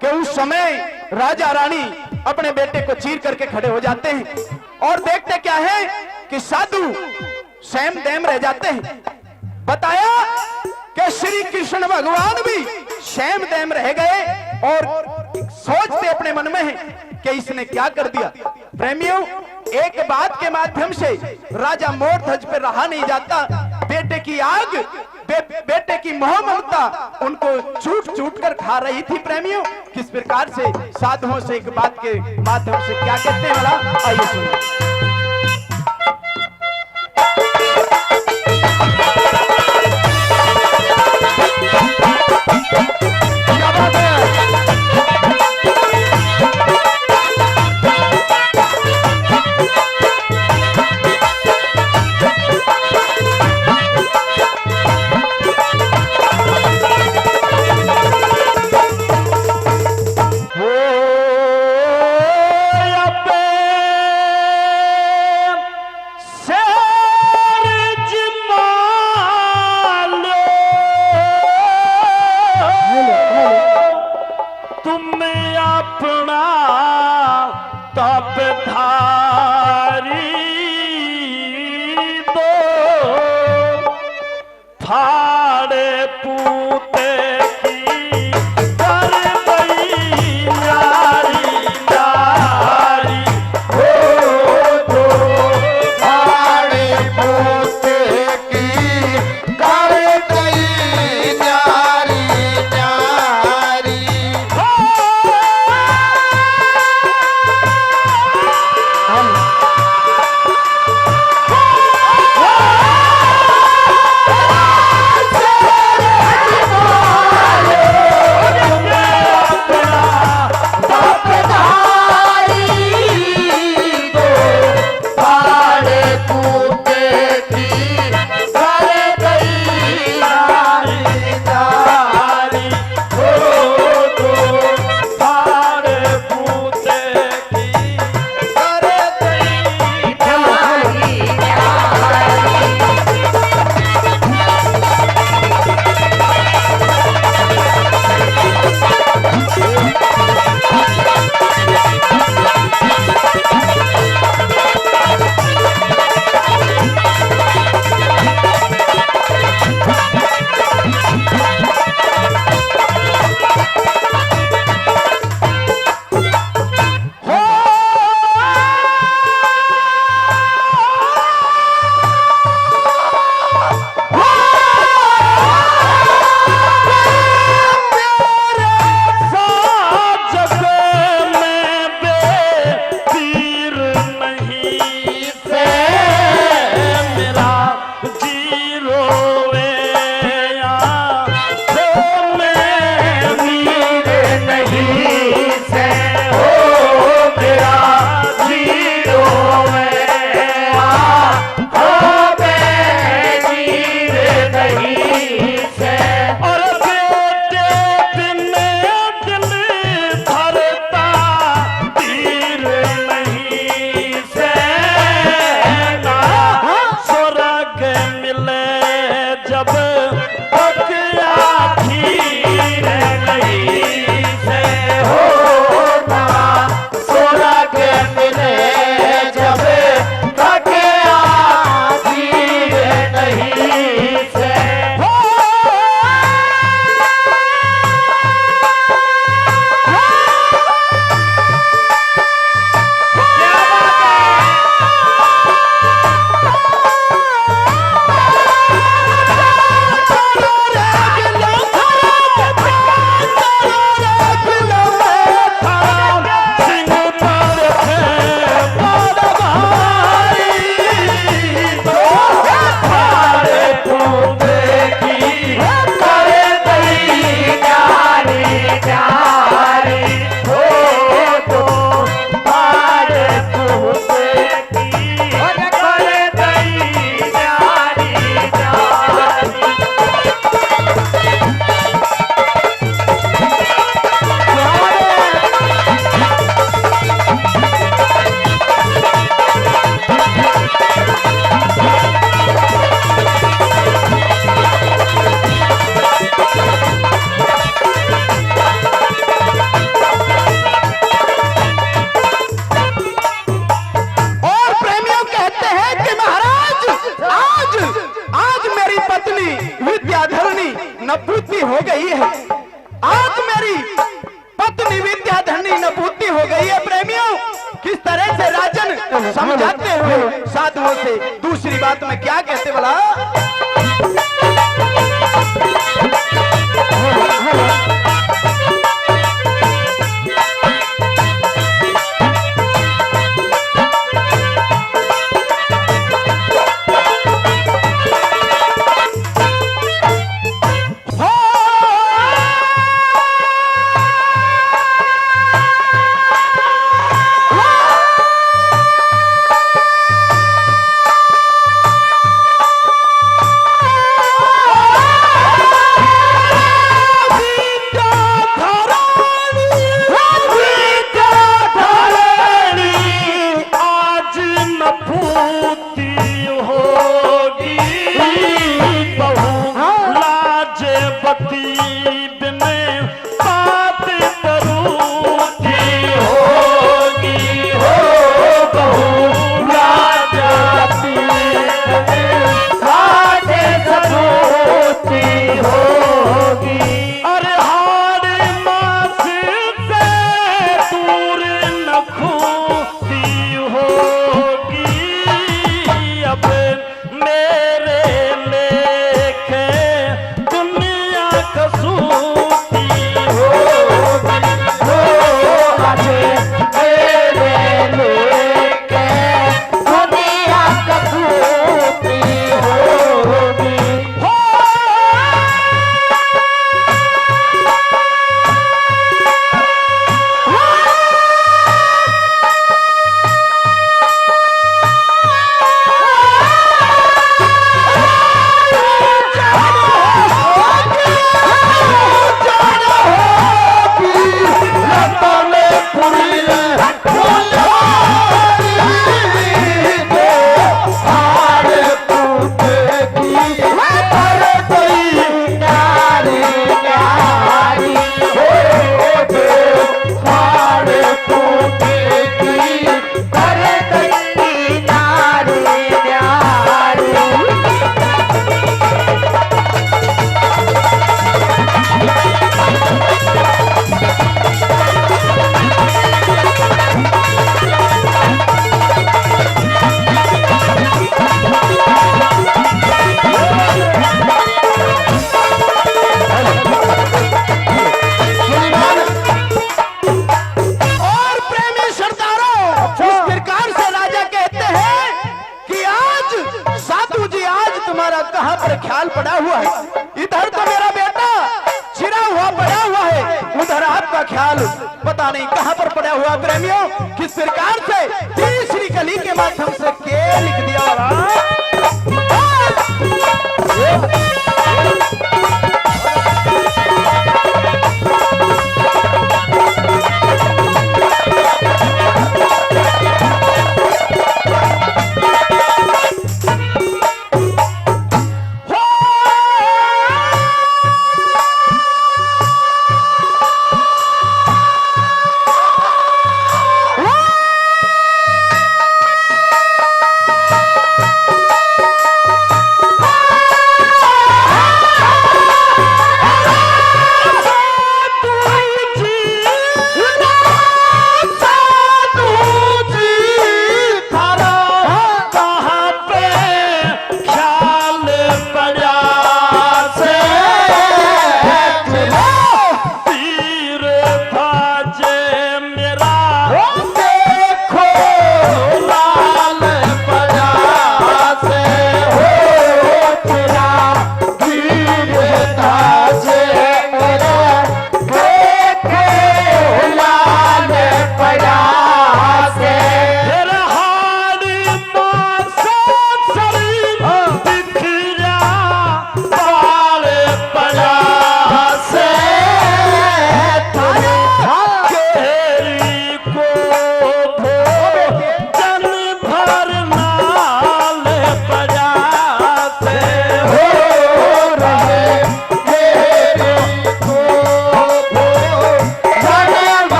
कि उस समय राजा रानी अपने बेटे को चीर करके खड़े हो जाते हैं और देखते क्या है कि साधु सेम देम रह जाते हैं। बताया कि श्री कृष्ण भगवान भी सेम देम रह गए और सोचते अपने मन में है कि इसने क्या कर दिया। प्रेमियों, एक बात के माध्यम से राजा मोर ध्वज पर रहा नहीं जाता। बेटे की आग, बेटे की मोह ममता उनको चूट चूट कर खा रही थी। प्रेमियों, किस प्रकार से साधुओं से एक बात के माध्यम से क्या कहते हैं, वाला आइए सुनिए। क्या बात है? समझाते हुए साधुओं से दूसरी बात में क्या कहते बोला, ख्याल पड़ा हुआ है, इधर तो मेरा बेटा छिड़ा हुआ पड़ा हुआ है, उधर आपका ख्याल पता नहीं कहां पर पड़ा हुआ। प्रेमियों, किस प्रकार से तीसरी कली के माध्यम से के लिख दिया।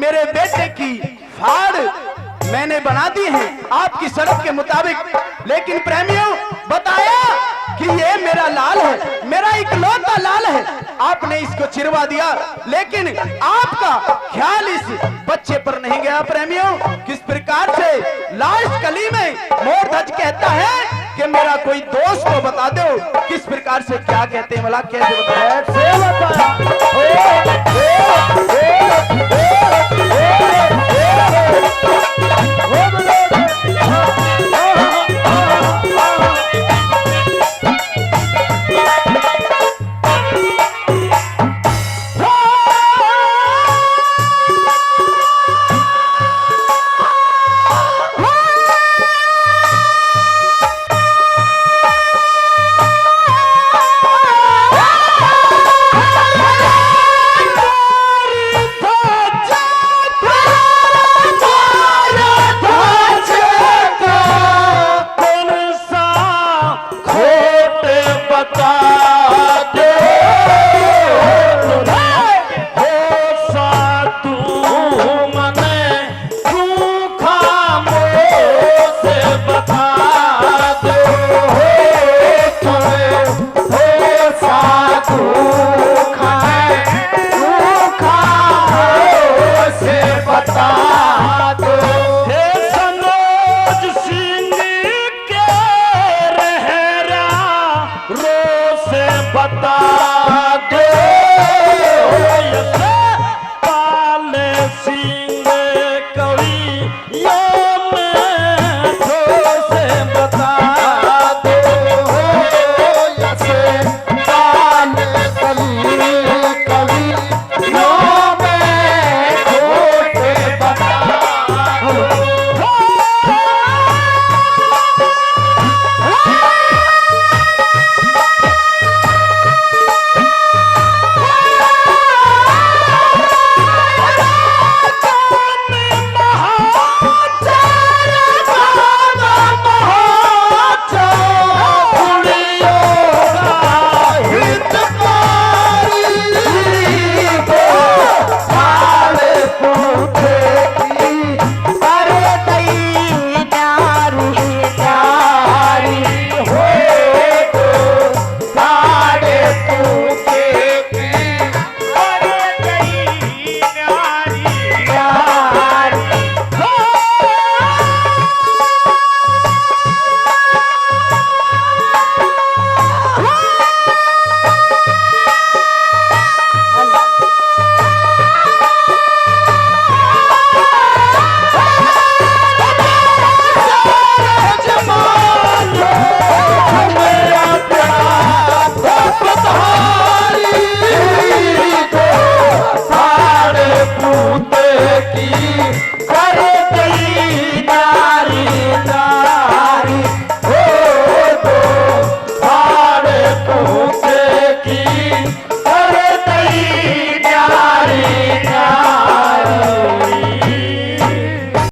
मेरे बेटे की फाड़ मैंने बना दी है आपकी शर्त के मुताबिक, लेकिन प्रेमियों बताया कि ये मेरा लाल है, मेरा इकलौता लाल है, आपने इसको चिरवा दिया, लेकिन आपका ख्याल इस बच्चे पर नहीं गया। प्रेमियों, किस प्रकार से लास्ट कली में मोरध्वज कहता है कि मेरा कोई दोस्त को बता दो, किस प्रकार से क्या कहते हैं, मला कैसे बता दो पाले सिंह